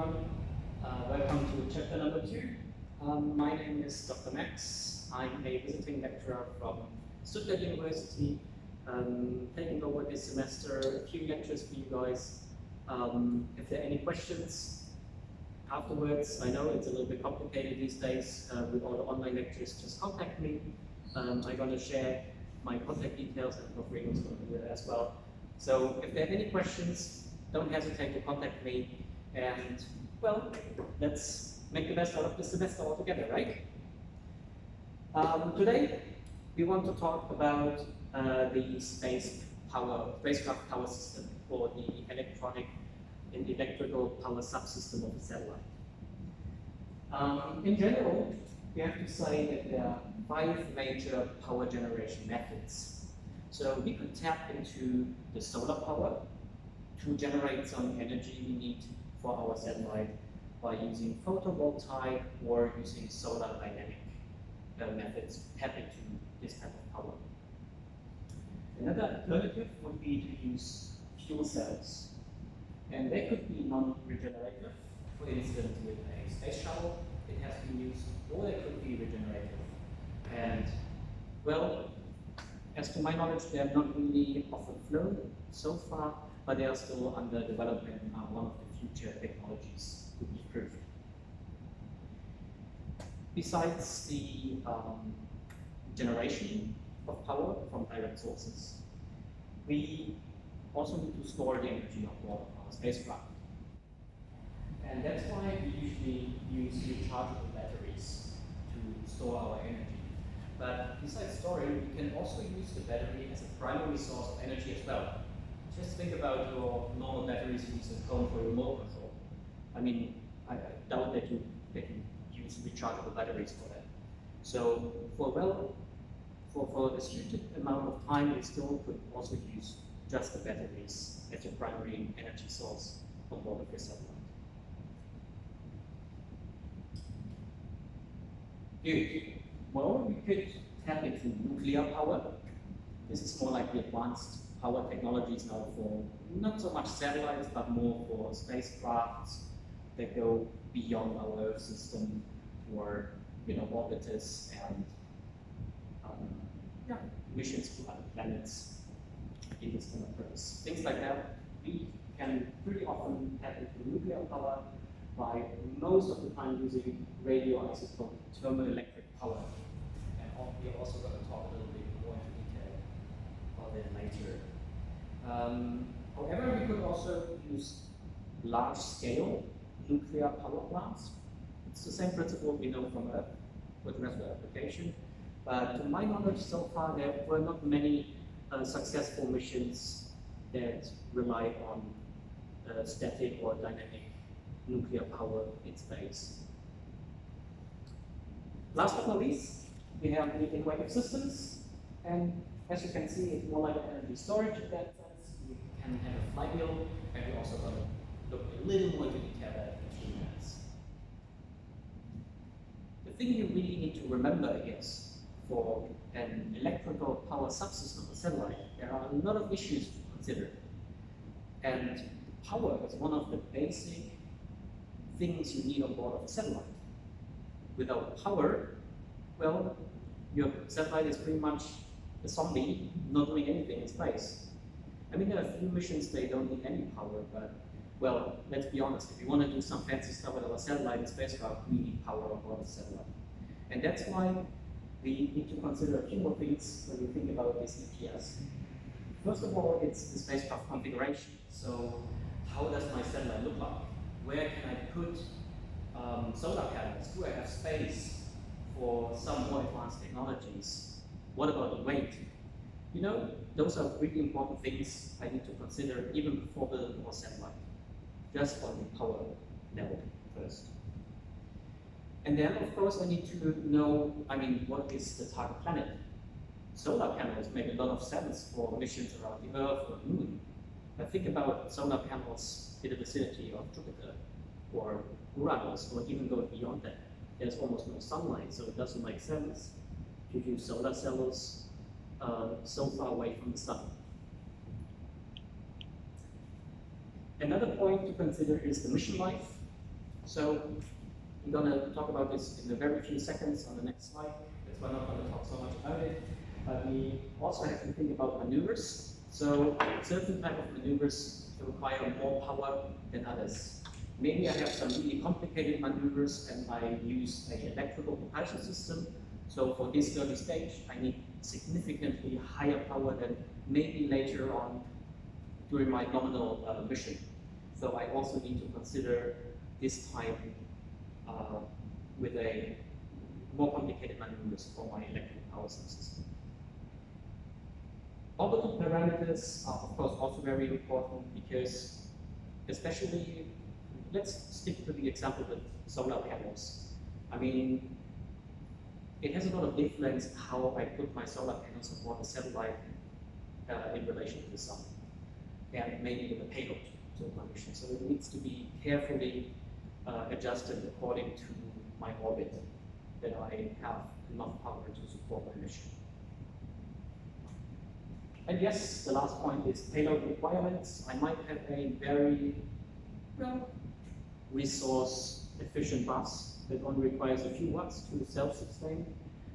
everyone. Welcome to chapter number 2. My name is Dr. Max. I'm a visiting lecturer from Stuttgart University, taking over this semester a few lectures for you guys. If there are any questions afterwards, I know it's a little bit complicated these days with all the online lectures, just contact me. I'm going to share my contact details, and Rodrigo's going to do that as well. So if there are any questions, don't hesitate to contact me, and well, let's make the best out of this semester altogether, right? Today, we want to talk about the spacecraft power system, or the electrical power subsystem of the satellite. In general, we have to say that there are 5 major power generation methods. So we could tap into the solar power to generate some energy we need for our satellite by using photovoltaic or using solar dynamic methods to tap into this type of power. Another alternative would be to use fuel cells. And they could be non-regenerative. For instance, with a space shuttle, it has been used, or they could be regenerative. And, well, as to my knowledge, they have not really often flown so far, but they are still under development and are one of the future technologies to be approved. Besides the generation of power from direct sources, we also need to store the energy on board of our spacecraft. And that's why we usually use rechargeable batteries to store our energy. But besides storing, we can also use the battery as a primary source of energy as well. Just think about your normal batteries you use at home for remote control. I mean, I doubt that you use rechargeable batteries for that. So for a restricted amount of time, you still could also use just the batteries as your primary energy source on board of your satellite. Good. Well, we could tap into nuclear power. This is more like the advanced power technologies now for not so much satellites, but more for spacecrafts that go beyond our Earth system, or orbiters and missions to other planets in this kind of purpose. Things like that, we can pretty often tap into nuclear power by most of the time using radioisotope thermoelectric power. And we're also going to talk a little bit more into detail about that later. However, we could also use large-scale nuclear power plants. It's the same principle we know from Earth for the rest of the application. But to my knowledge, so far there were not many successful missions that rely on static or dynamic nuclear power in space. Last but not least, we have the aquatic systems, and as you can see, it's more like energy storage in that sense. We can have a flywheel, and we're also going to look a little more into detail at in a few minutes. The thing you really need to remember is, for an electrical power subsystem of a satellite, there are a lot of issues to consider. And power is one of the basic things you need on board of a satellite. Without power, well, your satellite is pretty much a zombie, not doing anything in space. I mean, there are a few missions they don't need any power, but, well, let's be honest, if you want to do some fancy stuff with our satellite and spacecraft, we need power on board the satellite. And that's why we need to consider a few more things when we think about this EAS. First of all, it's the spacecraft configuration. So, how does my satellite look like? Where can I put solar panels? Do I have space for some more advanced technologies? What about the weight? Those are really important things I need to consider even before building more satellite, just on the power level first. And then, of course, I need to know, what is the target planet? Solar panels make a lot of sense for missions around the Earth or the Moon. But think about solar panels in the vicinity of Jupiter or Uranus, or even going beyond that. There's almost no sunlight, so it doesn't make sense to use solar cells so far away from the sun. Another point to consider is the mission life. So I'm going to talk about this in a very few seconds on the next slide. That's why I'm not going to talk so much about it. But we also have to think about maneuvers. So certain type of maneuvers require more power than others. Maybe I have some really complicated maneuvers and I use an electrical propulsion system. So for this early stage, I need significantly higher power than maybe later on during my nominal mission. So I also need to consider this type with a more complicated maneuvers for my electric power subsystem. Orbital parameters are of course also very important because, especially, let's stick to the example with solar panels. I mean, it has a lot of influence how I put my solar panels aboard the satellite in relation to the sun, and maybe with the payload to my mission. So it needs to be carefully adjusted according to my orbit, that I have enough power to support my mission. And yes, the last point is payload requirements. I might have a very, well, resource-efficient bus that only requires a few watts to self-sustain,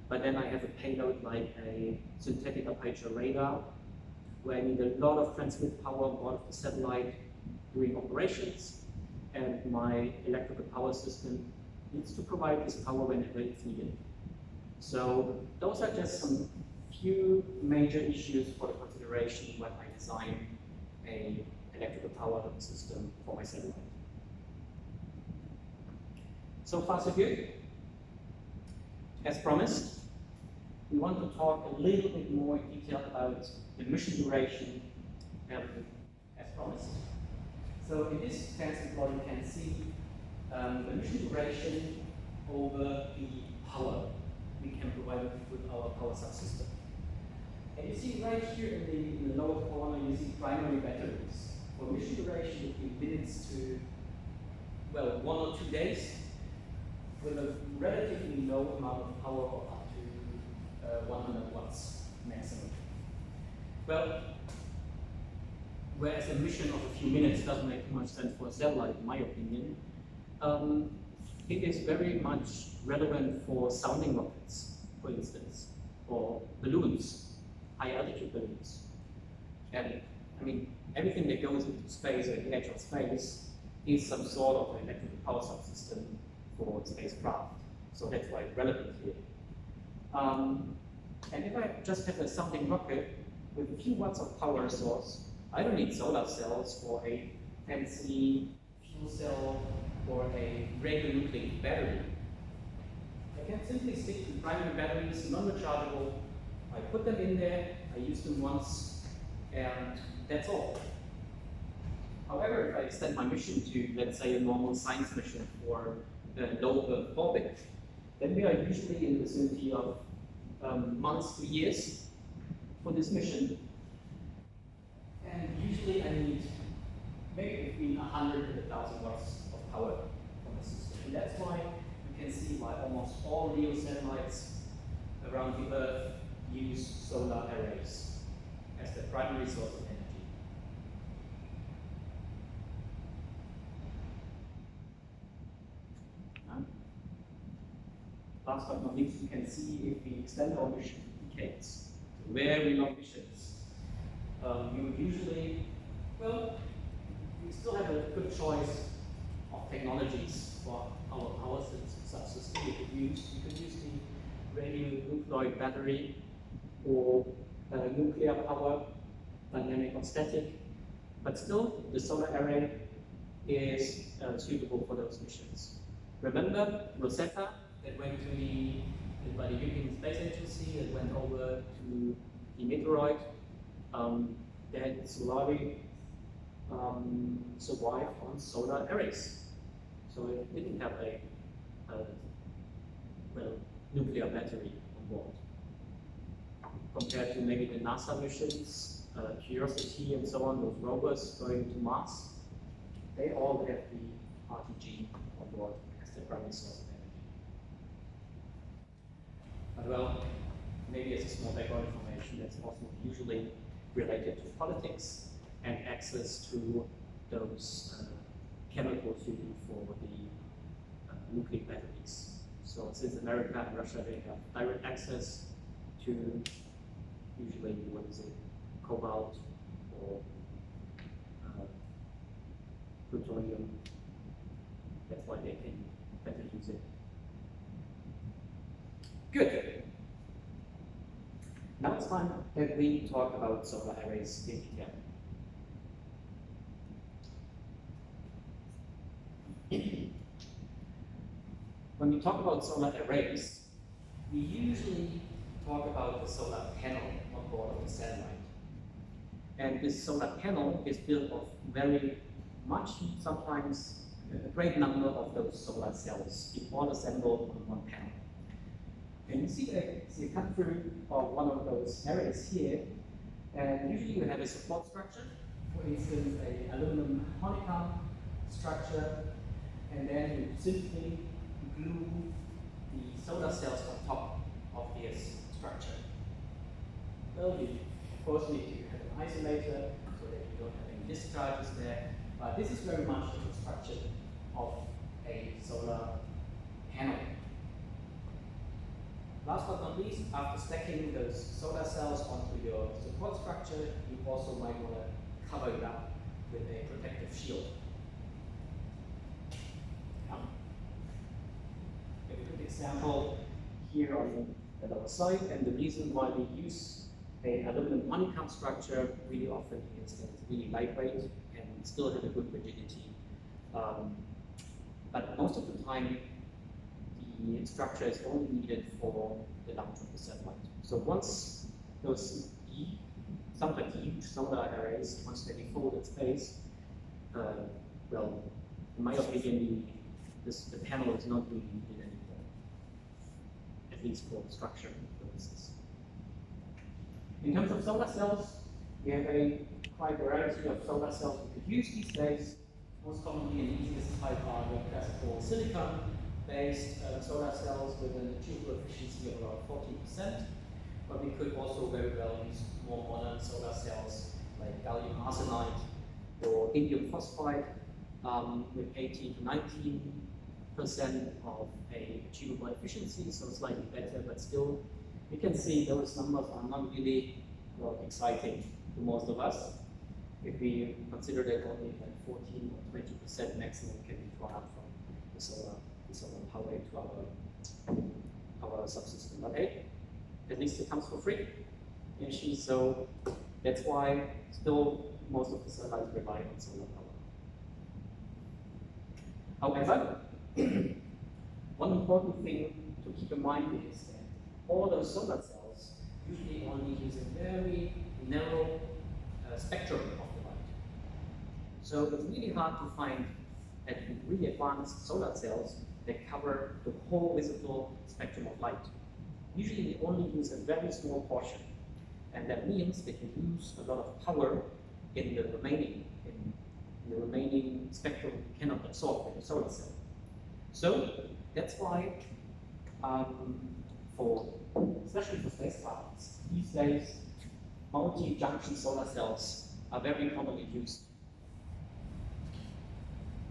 but then I have a payload like a synthetic aperture radar, where I need a lot of transmit power on board of the satellite during operations, and my electrical power system needs to provide this power whenever it's needed. So those are just some few major issues for the consideration when I design an electrical power system for my satellite. So far so good. As promised, we want to talk a little bit more in detail about the mission duration, as promised. So in this fancy plot you can see the mission duration over the power we can provide with our power subsystem. And you see right here in the lower corner, you see primary batteries. For mission duration between minutes to, well, 1 or 2 days, with a relatively low amount of power of up to 100 watts maximum. Well, whereas a mission of a few minutes doesn't make too much sense for a satellite, in my opinion, it is very much relevant for sounding rockets, for instance, or balloons, high altitude balloons. And I mean, everything that goes into space or at the edge of space is some sort of electrical power subsystem for spacecraft. So that's why it's relevant here. And if I just have a sounding rocket with a few watts of power source, I don't need solar cells or a fancy fuel cell or a radionucleic battery. I can simply stick to primary batteries, non-rechargeable. I put them in there, I use them once, and that's all. However, if I extend my mission to, let's say, a normal science mission for low Earth orbit, then we are usually in the vicinity of months to years for this mission. And usually I need maybe between 100 and 1,000 watts of power from the system. And that's why you can see why almost all LEO satellites around the Earth use solar arrays as the primary source of energy. Last but not least, you can see if we extend our mission to decades, very long missions. You would usually, well, we still have a good choice of technologies for our power subsystem you could use. You could use the radionuclide battery or nuclear power, dynamic or static, but still the solar array is suitable for those missions. Remember Rosetta that went to by the European Space Agency, that went over to the meteoroid. They had Solari survive on solar arrays. So it didn't have a well, nuclear battery on board. Compared to maybe the NASA missions, Curiosity and so on, those rovers going to Mars, they all have the RTG on board as their primary source of energy. But well, maybe as a small background information, that's also usually related to politics and access to those chemicals you need for nuclear batteries. So since America and Russia, they have direct access to usually what is it, cobalt or plutonium. That's why they can better use it. Good. Now it's time that we talk about solar arrays in detail. When we talk about solar arrays, we usually talk about the solar panel on board of the satellite. And this solar panel is built of very much, sometimes a great number of those solar cells, all assembled on one panel. And you see a cut through of one of those arrays here, and usually you have a support structure, for instance, an aluminum honeycomb structure, and then you simply glue the solar cells on top of this structure. Well, you of course need to have an isolator so that you don't have any discharges there, but this is very much the construction of a solar panel. Last but not least, after stacking those solar cells onto your support structure, you also might want to cover it up with a protective shield. A good example here on the lower side, and the reason why we use an aluminum honeycomb structure really often is that it's really lightweight and still have a good rigidity. But most of the time, the structure is only needed for the launch of the satellite. So once those sometimes huge solar arrays, once they fold in space, well, in my opinion, the panel is not really needed anymore, at least for structure purposes. In terms of solar cells, we have a quite variety of solar cells we could use these days. Most commonly and easiest type are the classical silicon-based solar cells with an achievable efficiency of around 14%. But we could also very well use more modern solar cells like gallium arsenide or indium phosphide with 18 to 19% of a achievable efficiency, so slightly better, but still you can see those numbers are not really exciting to most of us. If we consider that only like 14 or 20% maximum can be drawn up from the solar power into our subsystem. But hey, at least it comes for free. So that's why still most of the satellites rely on solar power. However, one important thing to keep in mind is that all those solar cells usually only use a very narrow spectrum of the light. So it's really hard to find really advanced solar cells that cover the whole visible spectrum of light. Usually they only use a very small portion, and that means that you lose a lot of power in the remaining spectrum you cannot absorb in the solar cell. So that's why, especially for spacecraft, these days multi-junction solar cells are very commonly used.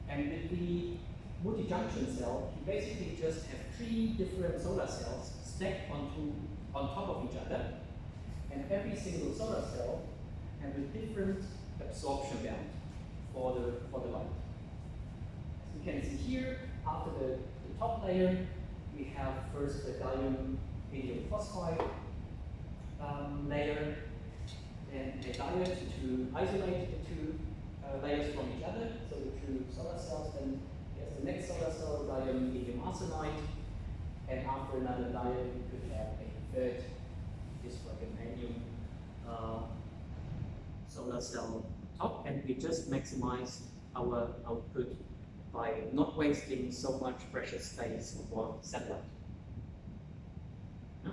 And with the multi-junction cell, you basically just have 3 different solar cells stacked on top of each other, and every single solar cell has a different absorption band for the light. As you can see here, after the top layer, we have first the gallium indium phosphide layer, and a diode to isolate the 2 layers from each other, so the 2 solar cells. Then there's the next solar cell, gallium indium arsenide, and after another diode, we could have a third, this like an solar cell top, and we just maximize our output by not wasting so much precious space on board the satellite. No?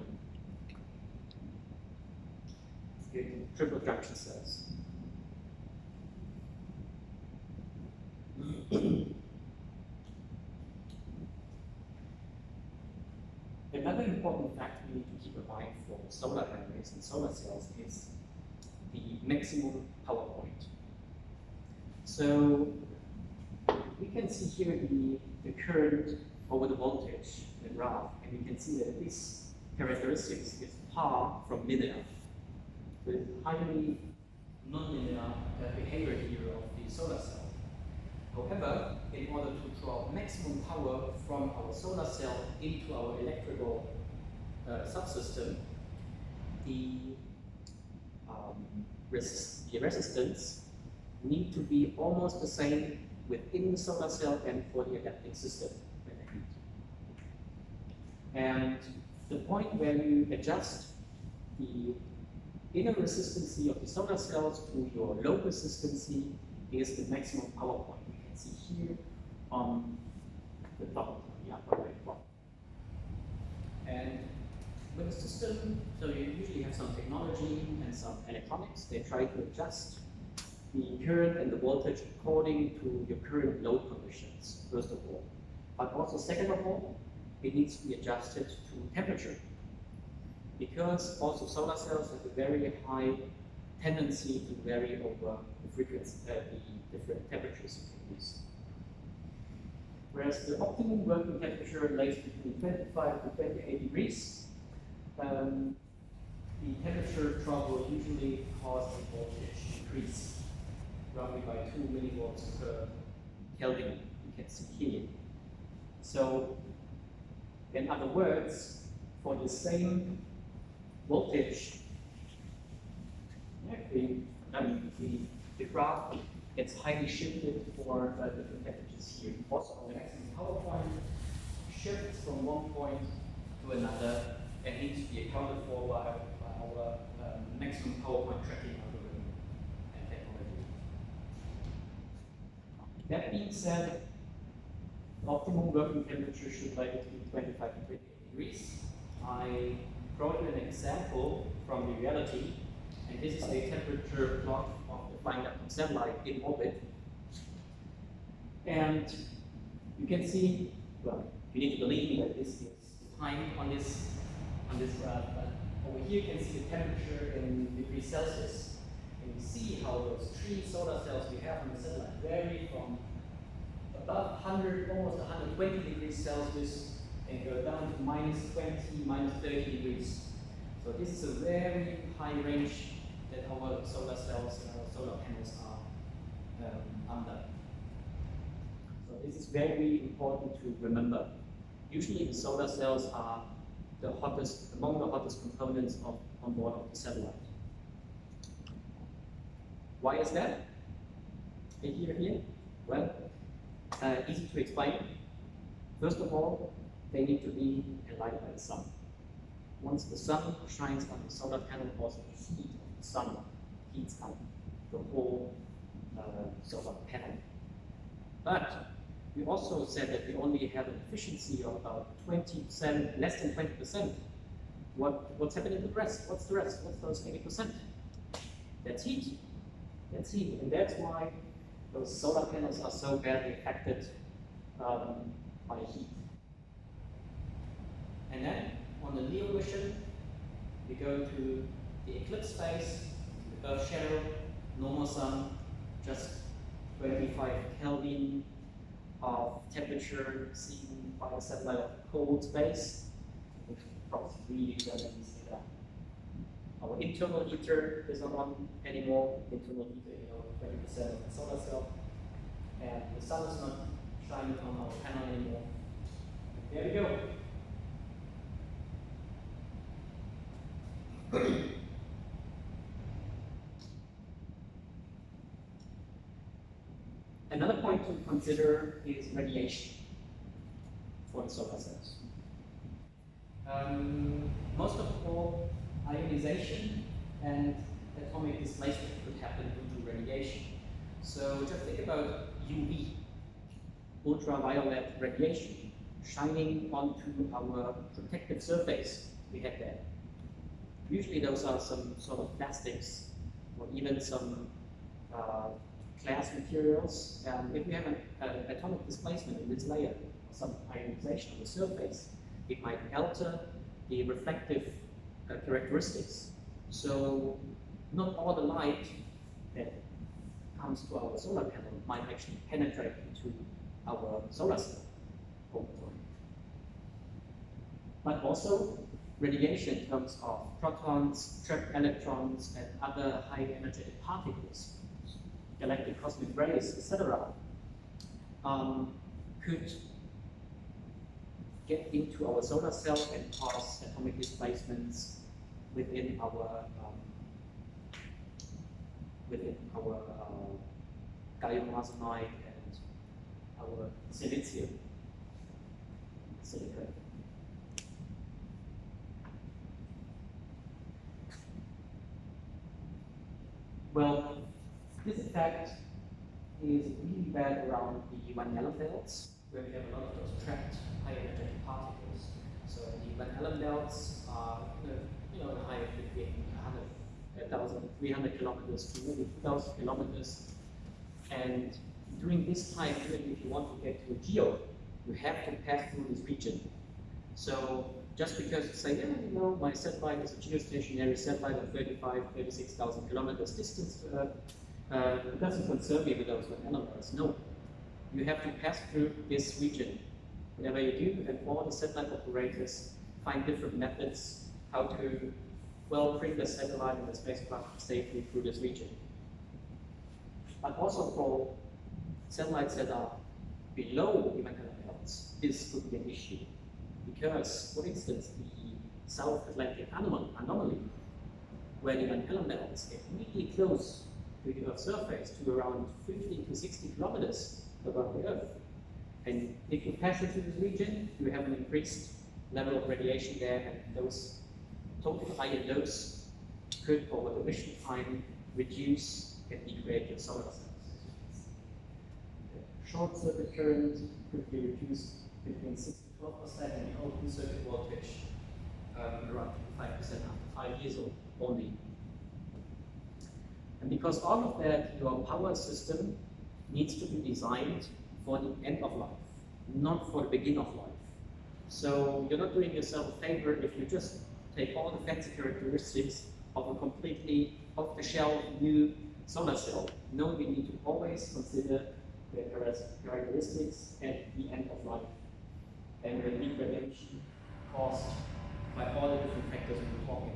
Good. Triple junction cells. Another important fact we need to keep in mind for solar arrays and solar cells is the maximum power point. So we can see here the current over the voltage in the graph, and you can see that this characteristics is far from linear. So it's highly nonlinear behavior here of the solar cell. However, in order to draw maximum power from our solar cell into our electrical subsystem, the resistance need to be almost the same within the solar cell and for the adapting system. And the point where you adjust the inner resistance of the solar cells to your low resistance is the maximum power point. You can see here on the top, the upper right block. And with the system, so you usually have some technology and some electronics. They try to adjust the current and the voltage according to your current load conditions, first of all. But also, second of all, it needs to be adjusted to temperature. Because also solar cells have a very high tendency to vary over the frequency, the different temperatures you can use. Whereas the optimum working temperature lays between 25 to 28 degrees, the temperature drop will usually cause the voltage increase, roughly by 2 millivolts per Kelvin, you can see here. So, in other words, for the same voltage, the graph gets highly shifted for different temperatures here. Also, our maximum power point shifts from one point to another and needs to be accounted for by our maximum power point tracking algorithm and technology. That being said, the optimum working temperature should lie between 25 and 28 degrees. I brought you an example from the reality, and this is a temperature plot of the flying lepton satellite in orbit. And you can see, well, you need to believe me that this is the time on this graph, but over here you can see the temperature in degrees Celsius. And you see how those 3 solar cells we have on the satellite vary from above 100, almost 120 degrees Celsius, and go down to minus 20, minus 30 degrees. So this is a very high range that our solar cells and our solar panels are under. So this is very important to remember. Usually the solar cells are the hottest, among the hottest components on board of the satellite. Why is that? Here? Well, easy to explain. First of all, they need to be enlightened by the sun. Once the sun shines on the solar panel, also the heat of the sun heats up the whole solar panel. But we also said that we only have an efficiency of about 20%, less than 20%. What's happening to the rest? What's the rest? What's those 80%? That's heat. That's heat. And that's why those solar panels are so badly affected by heat. And then on the Leo mission, we go to the eclipse phase, the Earth shadow, no more sun, just 25 Kelvin of temperature seen by the satellite of cold space, which probably really doesn't see that. Our internal heater is not on anymore. Internal heater, 20% of the solar cell, and the sun is not shining on our panel anymore. There we go. Another point to consider is radiation for the solar cells. Most of all, ionization and atomic displacement could happen due to radiation. So just think about UV, ultraviolet radiation, shining onto our protective surface we have there. Usually those are some sort of plastics or even some glass materials. If we have an atomic displacement in this layer, or some ionization on the surface, it might alter the reflective characteristics. So not all the light that comes to our solar panel might actually penetrate into our solar cell over time. but also radiation in terms of protons, trapped electrons, and other high energetic particles, galactic cosmic rays, etc., could get into our solar cell and cause atomic displacements within our gallium arsenide and our silicium silicate. Well, this effect is really bad around the Van Allen belts, where we have a lot of those trapped high energetic particles. So the Van Allen belts are, the height between 1,300 kilometers to maybe 2,000 kilometers. And during this time, even if you want to get to a geo, you have to pass through this region. So just because you say, yeah, my satellite is a geostationary satellite of 36,000 kilometers distance to Earth, it doesn't concern me with those Van Allen belts. No, you have to pass through this region, whatever you do, and all the satellite operators find different methods how to, well, bring the satellite and the spacecraft safely through this region. But also for satellites that are below the Van Allen belts, this could be an issue. Because, for instance, the South Atlantic anomaly, where the Van Allen belts get really close to the Earth's surface, to around 50 to 60 kilometers above the Earth. And if you pass through this region, you have an increased level of radiation there, and those total higher dose could, over the mission time, reduce and degrade your solar cells. The short circuit current could be reduced between 6 to 12%, and the open circuit voltage around 5% after 5 years only. And because all of that, your power system needs to be designed for the end of life, not for the beginning of life. So you're not doing yourself a favor if you just take all the fancy characteristics of a completely off-the-shelf new solar cell. No, we need to always consider the characteristics at the end of life and the degradation caused by all the different factors we were talking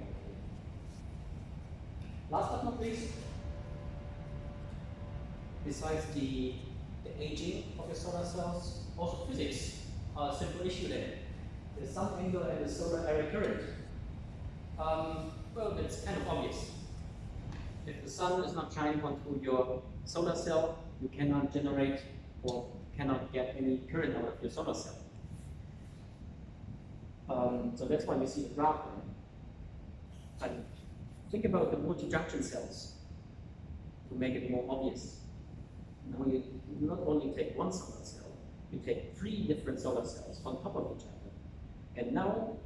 about. Last but not least, besides the aging of your solar cells, also physics are a simple issue there. The sun angle and the solar array current. Well, it's kind of obvious. If the sun is not shining onto your solar cell, you cannot generate or cannot get any current out of your solar cell. So that's why we see the graph there. But think about the multi-junction cells to make it more obvious. Now you not only take one solar cell, you take 3 different solar cells on top of each other. And now,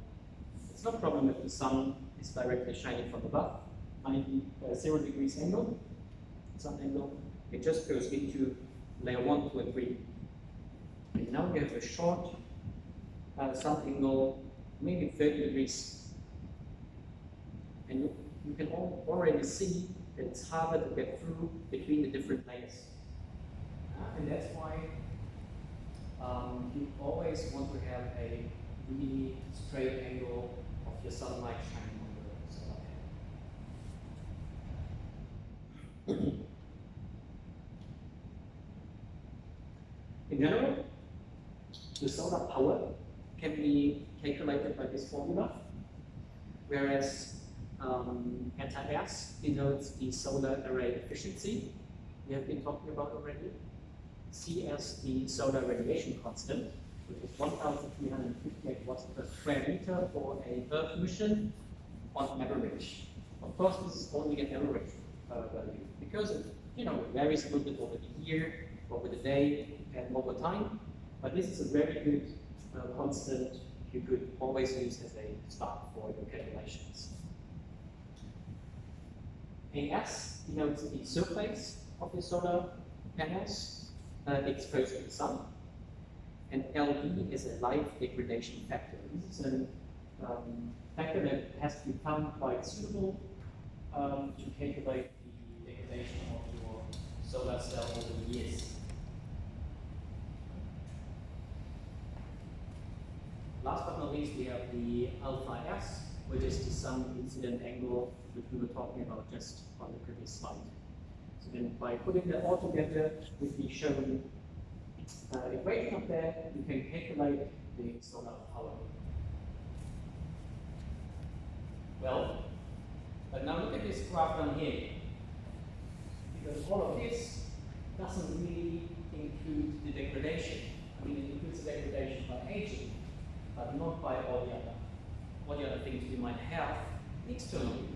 it's no problem if the sun is directly shining from above, 0 degrees angle, sun angle. It just goes into layer 1, 2, and 3. And now we have a short sun angle, maybe 30 degrees. And you can already see that it's harder to get through between the different layers. And that's why you always want to have a really straight angle of your sunlight shining on the solar panel. In general, the solar power can be calculated by this formula, whereas eta S denotes the solar array efficiency we have been talking about already. C as the solar radiation constant, which is 1,358 watts per square meter for a Earth mission on average. Of course, this is only an average value because it varies a little bit over the year, over the day, and over time. But this is a very good constant you could always use as a start for your calculations. EAS denotes the surface of the solar panels exposed to the sun, and LD is a light degradation factor. This is a factor that has become quite suitable to calculate the degradation of your solar cell over the years. last but not least, we have the alpha S, which is the sun incident angle which we were talking about just on the previous slide. So then by putting that all together with the shown equation up there, you can calculate the solar power. Well, but now look at this graph down here, because all of this doesn't really include the degradation. I mean, it includes the degradation by aging, but not by all the other things we might have externally.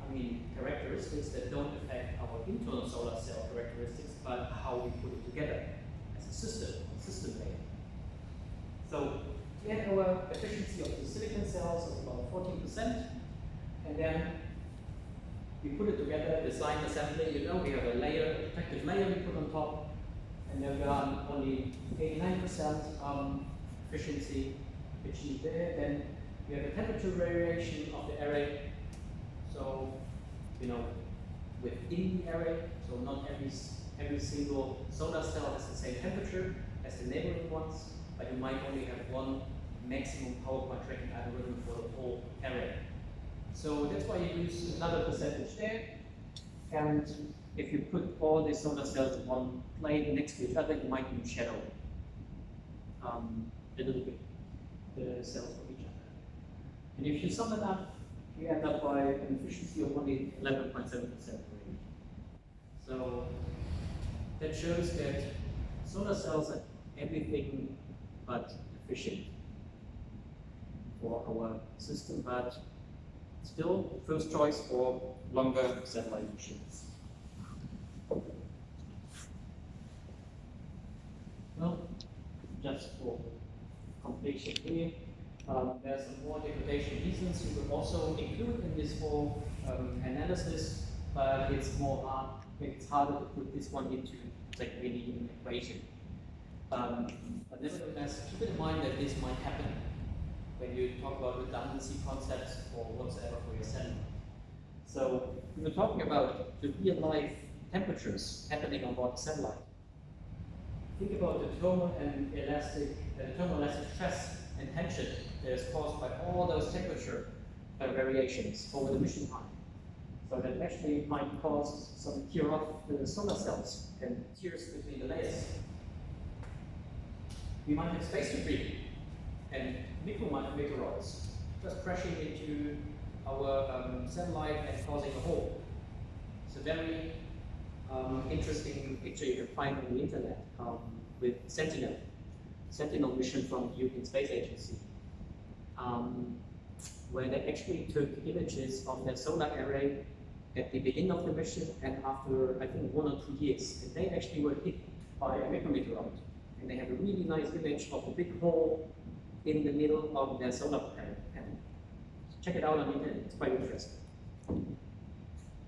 I mean, characteristics that don't affect our internal solar cell characteristics, but how we put it together as a system layer. So we had our efficiency of the silicon cells of about 14%, and then we put it together, design assembly, you know, we have a layer, a protective layer we put on top, and then we are only 89% efficiency achieved there. Then we have a temperature variation of the array. So, you know, within the array, so not every single solar cell has the same temperature as the neighboring ones, but you might only have one maximum power point tracking algorithm for the whole array. So that's why you use another percentage there. And if you put all the solar cells in one plane next to each other, you might even shadow a little bit the cells from each other. And if you sum it up, you end up by an efficiency of only 11.7%. So that shows that solar cells are everything but efficient for our system, but still first choice for longer satellite missions. Well, just for completion here, there's some more degradation reasons you could also include in this whole analysis, but it's harder to put this one into like really an equation. But nevertheless, keep in mind that this might happen when you talk about redundancy concepts or whatsoever for your cell. So we were talking about the real life temperatures happening on board the satellite. Think about the thermal and elastic stress and tension that is caused by all those temperature variations over the mission time. So that actually might cause some tear off the solar cells and tears between the layers. We might have space debris and meteoroids just crashing into our satellite and causing a hole. It's a very interesting picture you can find on the internet with Sentinel mission from the European Space Agency, where they actually took images of their solar array at the beginning of the mission and after, I think, 1 or 2 years. And they actually were hit by a meteoroid. And they have a really nice image of a big hole in the middle of their solar panel. Check it out on the internet, it's quite interesting.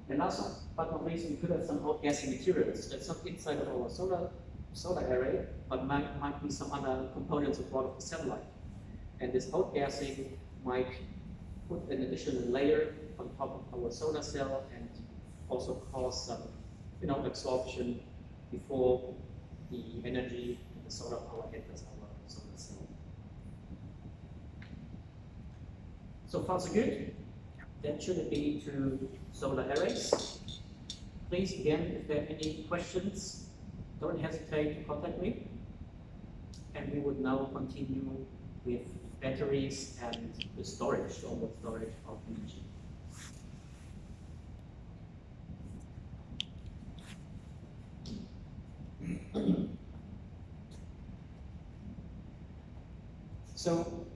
And last but not least, we could have some outgassing materials that's not inside of our solar array, but might be some other components of board of the satellite. And this outgassing might put an additional layer on top of our solar cell and also cause some, absorption before the energy and the solar power enters our solar cell. So far so good. That should be to solar arrays. Please, again, if there are any questions, don't hesitate to contact me. And we would now continue with batteries and the storage, the onboard storage of energy. So,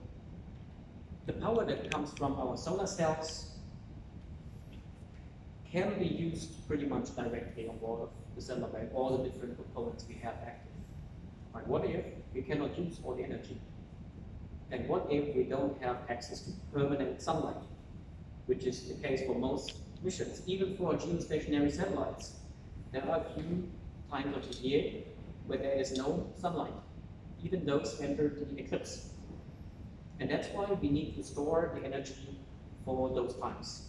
the power that comes from our solar cells can be used pretty much directly on board of the satellite by all the different components we have active. But what if we cannot use all the energy? And what if we don't have access to permanent sunlight, which is the case for most missions, even for geostationary satellites? There are a few times of the year where there is no sunlight. Even those enter the eclipse. And that's why we need to store the energy for those times.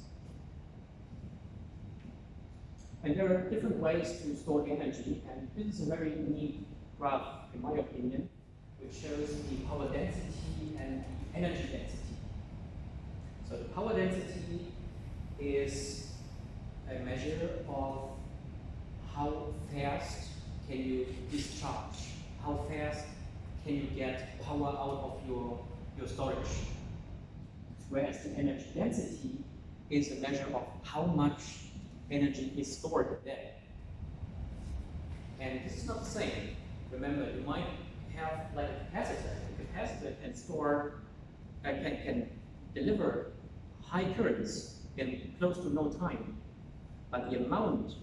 And there are different ways to store the energy, and this is a very neat graph, in my opinion, which shows the power density and the energy density. So the power density is a measure of how fast can you discharge, how fast can you get power out of your storage. Whereas the energy density is a measure of how much energy is stored there. And this is not the same. Remember, you might have like a capacitor. A capacitor can store, can deliver high currents in close to no time, but the amount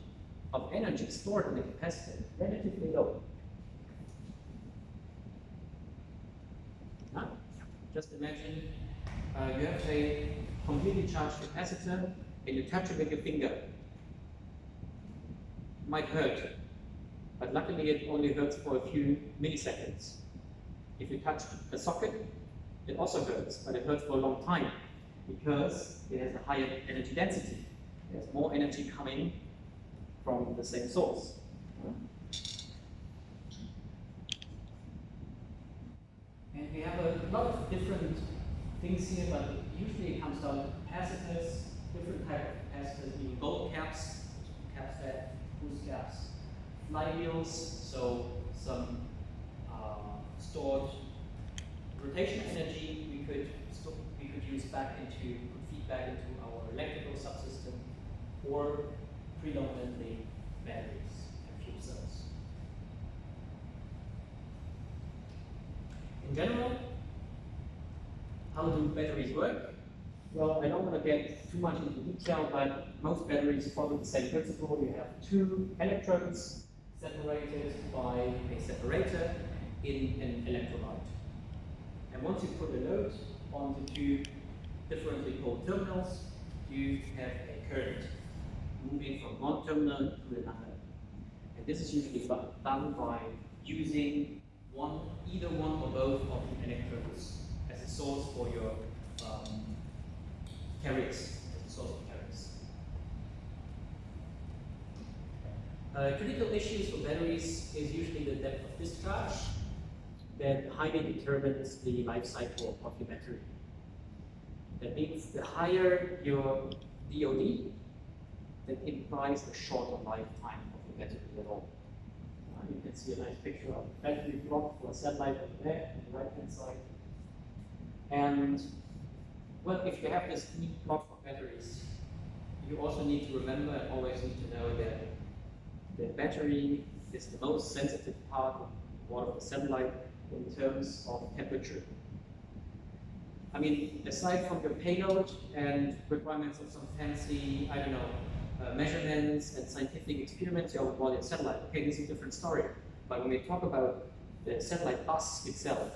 of energy stored in the capacitor is relatively low. Now, just imagine you have a completely charged capacitor and you touch it with your finger. It might hurt, but luckily it only hurts for a few milliseconds. If you touch a socket, it also hurts, but it hurts for a long time because it has a higher energy density. There's more energy coming from the same source. And we have a lot of different things here, but usually it comes down to capacitors, different type of capacitors, even gold caps, caps that boost caps, flywheels, so some stored rotation energy we could use back into, feed back into our electrical subsystem, or predominantly batteries and fuel cells. In general, how do batteries work? Well, I don't want to get too much into detail, but most batteries follow the same principle. You have two electrodes separated by a separator in an electrolyte. And once you put a load onto two differently cold terminals, you have a current moving from one terminal to another. And this is usually done by using either one or both of the electrodes as a source for your carriers, as a source of carriers. Critical issues for batteries is usually the depth of discharge that highly determines the life cycle of your battery. That means the higher your DOD, that implies the shorter lifetime of the battery at all. You can see a nice picture of a battery block for a satellite over there on the right-hand side. And, well, if you have this neat block of batteries, you also need to remember and always need to know that the battery is the most sensitive part of the satellite in terms of temperature. I mean, aside from your payload and requirements of some fancy, I don't know, measurements and scientific experiments you have your satellite, okay, this is a different story. But when we talk about the satellite bus itself,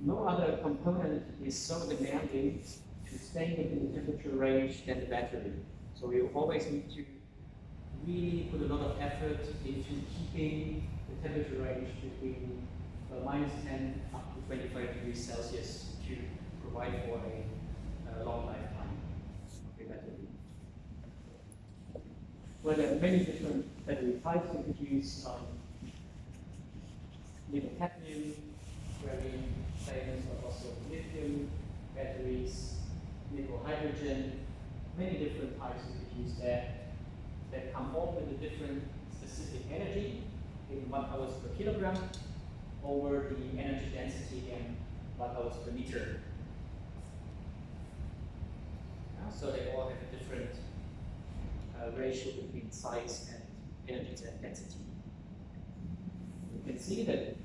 no other component is so demanding to stay within the temperature range than the battery. So you always need to really put a lot of effort into keeping the temperature range between -10 up to 25 degrees Celsius to provide for a long lifetime of your battery. Well, there are many different battery types. You could use nickel-cadmium, very famous, but also lithium batteries, nickel-hydrogen, many different types you could use there that come all with a different specific energy in watt-hours per kilogram over the energy density in watt-hours per liter. So they all have a different ratio between size and energy density. You can see that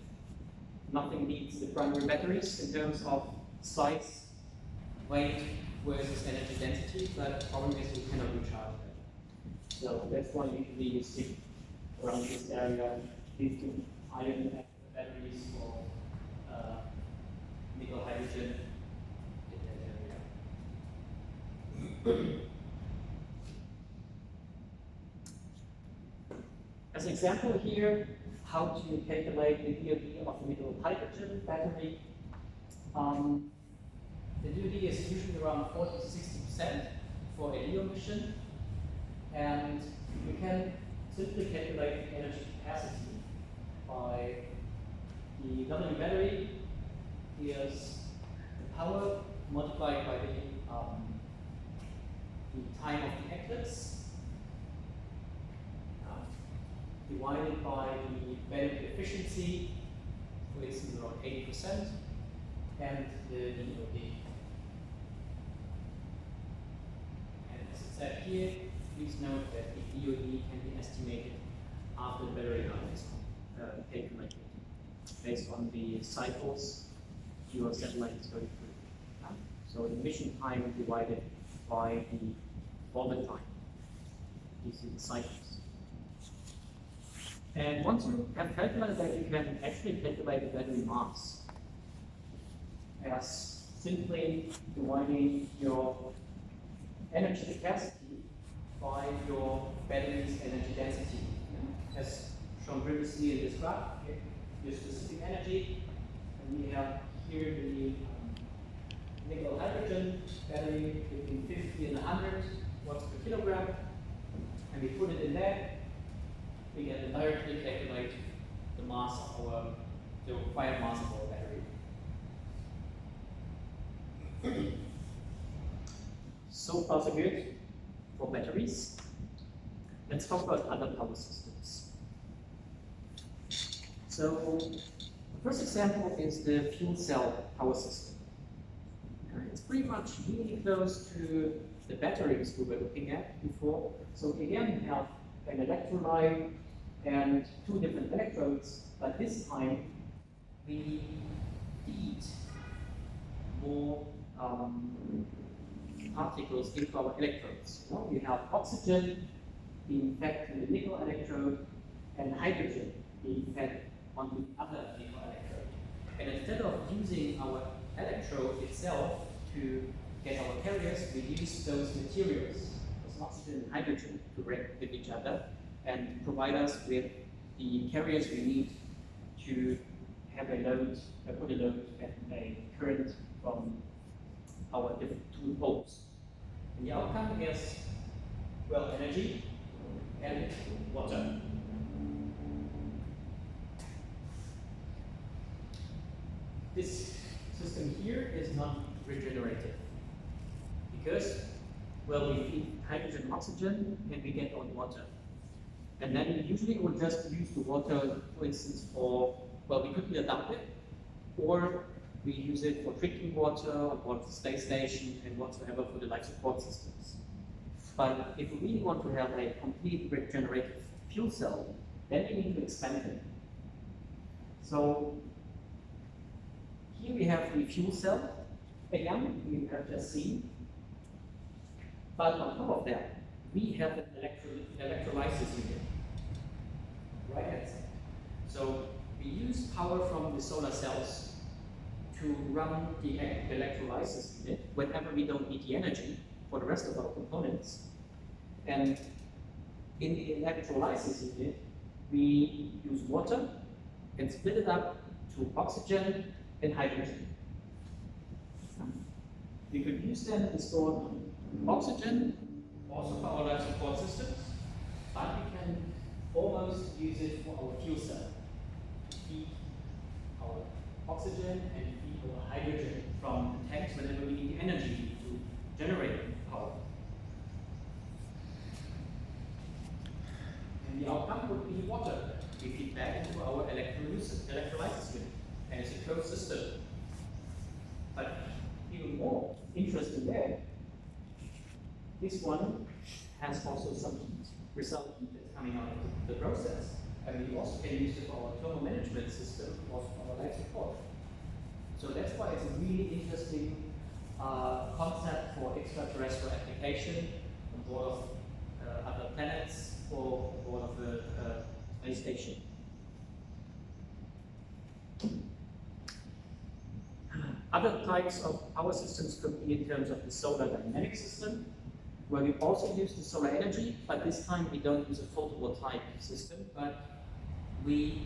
nothing beats the primary batteries in terms of size, weight versus energy density, but the problem is we cannot recharge them. So that's why usually you stick around this area, lithium ion batteries or nickel hydrogen in that area. As an example here, how to calculate the DOD of a nickel hydrogen battery. The DOD is usually around 40 to 60% for a LEO mission, and we can simply calculate the energy capacity by the W battery is the power multiplied by the time of the eclipse, divided by the battery efficiency, for instance around 80%, and the DOD. And as it said here, please note that the DOD can be estimated after the battery life is calculated based on the cycles your satellite is going through. So the mission time divided by the orbit time. You see the cycles. And once you have calculated that, you can actually calculate the battery mass as simply dividing your energy capacity by your battery's energy density. As shown previously in this graph, your specific energy, and we have here the nickel hydrogen battery between 50 and 100 watts per kilogram, and we put it in there. We can directly calculate the mass of the required mass of our battery. So far so good for batteries. Let's talk about other power systems. So the first example is the fuel cell power system. It's pretty much really close to the batteries we were looking at before. So again, we have an electrolyte and two different electrodes, but this time we feed more particles into our electrodes. We have oxygen being fed to the nickel electrode and hydrogen being fed onto the other nickel electrode. And instead of using our electrode itself to get our carriers, we use those materials, those oxygen and hydrogen, to react with each other and provide us with the carriers we need to have a load, put a load and a current from our different two poles. And the outcome is, well, energy and water. This system here is not regenerative because, well, we feed hydrogen and oxygen and we get on water. And then usually we'll just use the water, for instance, for, well, we could either dump it, or we use it for drinking water, or the space station, and whatsoever for the life support systems. But if we really want to have a complete regenerative fuel cell, then we need to expand it. So here we have the fuel cell, again, we have just seen. But on top of that, we have an electrolysis unit, right hand side. So we use power from the solar cells to run the electrolysis unit whenever we don't need the energy for the rest of our components. And in the electrolysis unit, we use water and split it up to oxygen and hydrogen. We could use them to store oxygen also for our life support systems, but we can almost use it for our fuel cell to feed our oxygen and feed our hydrogen from the tanks whenever we need energy to generate power. And the outcome would be water. We feed back into our electrolysis unit, and it's a closed system. But even more interesting there, this one has also some heat result that's coming out of the process. And we also can use it for our thermal management system or for our life support. So that's why it's a really interesting concept for extraterrestrial application on board of other planets or on board of the space station. Other types of power systems could be in terms of the solar dynamic system, where we also use the solar energy, but this time we don't use a photovoltaic system, but we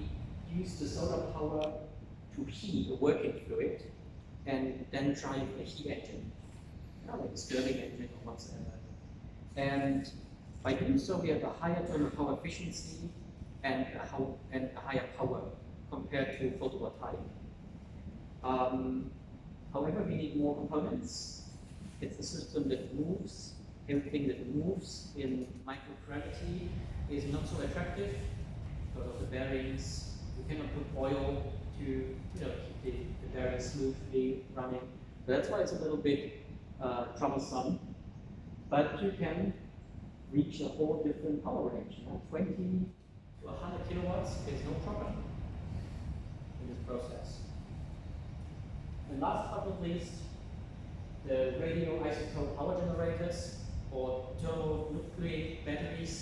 use the solar power to heat a working fluid and then drive a heat engine, like a Stirling engine or whatsoever. And by doing so, we have a higher thermal power efficiency and a higher power compared to photovoltaic. However, we need more components. It's a system that moves. Everything that moves in microgravity is not so attractive because of the bearings. You cannot put oil to keep the bearings smoothly running. So that's why it's a little bit troublesome. But you can reach a whole different power range. 20 to 100 kilowatts is no problem in this process. And last but not least, the radioisotope power generators or thermonuclear batteries.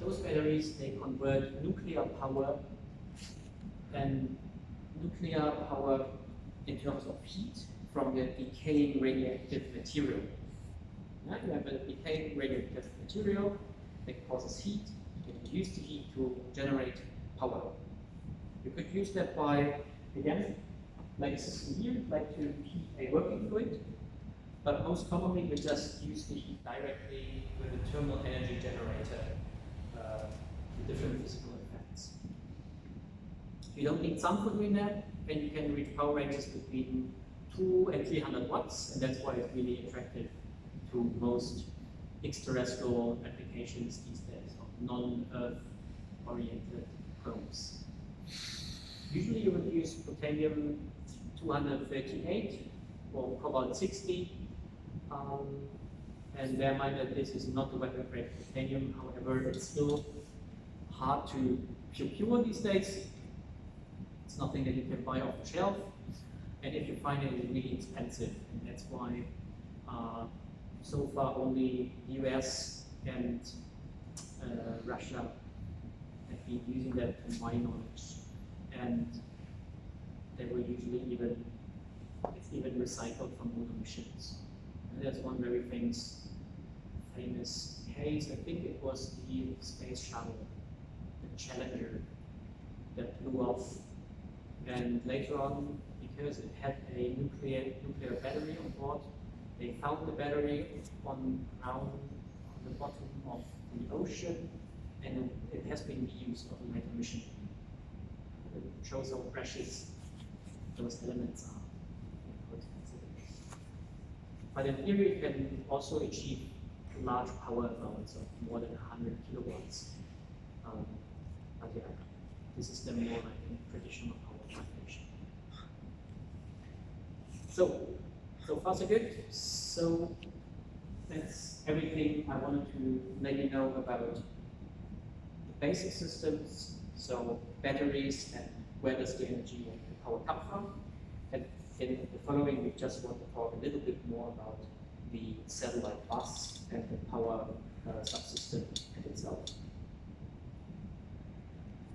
Those batteries, they convert nuclear power and nuclear power in terms of heat from the decaying radioactive material. Now you have a decaying radioactive material that causes heat. You can use the heat to generate power. You could use that by, again, like a system here, like to heat a working fluid, but most commonly we just use the heat directly with a thermal energy generator with different physical effects. You don't need some for doing that, and you can reach power ranges between 2 and 300 watts, and that's why it's really attractive to most extraterrestrial applications these days of non-Earth oriented probes. Usually you would use plutonium 238 or cobalt 60, and bear in mind that this is not the weapon grade plutonium. However, it's still hard to procure these days. It's nothing that you can buy off the shelf, and if you find it, it's really expensive, and that's why so far only the US and Russia have been using that to my knowledge, and they will usually it's even recycled from older missions. And there's one very famous case, I think it was the space shuttle, the Challenger, that blew off. And later on, because it had a nuclear battery on board, they found the battery on ground on the bottom of the ocean, and it has been reused on a later mission. It shows how precious those elements are. But in theory, it can also achieve large power amounts of more than 100 kilowatts. But yeah, this is then more like a traditional power generation. So far so good. So that's everything I wanted to let you know about the basic systems. So batteries and where does the energy and the power come from. And in the following, we just want to talk a little bit more about the satellite bus and the power subsystem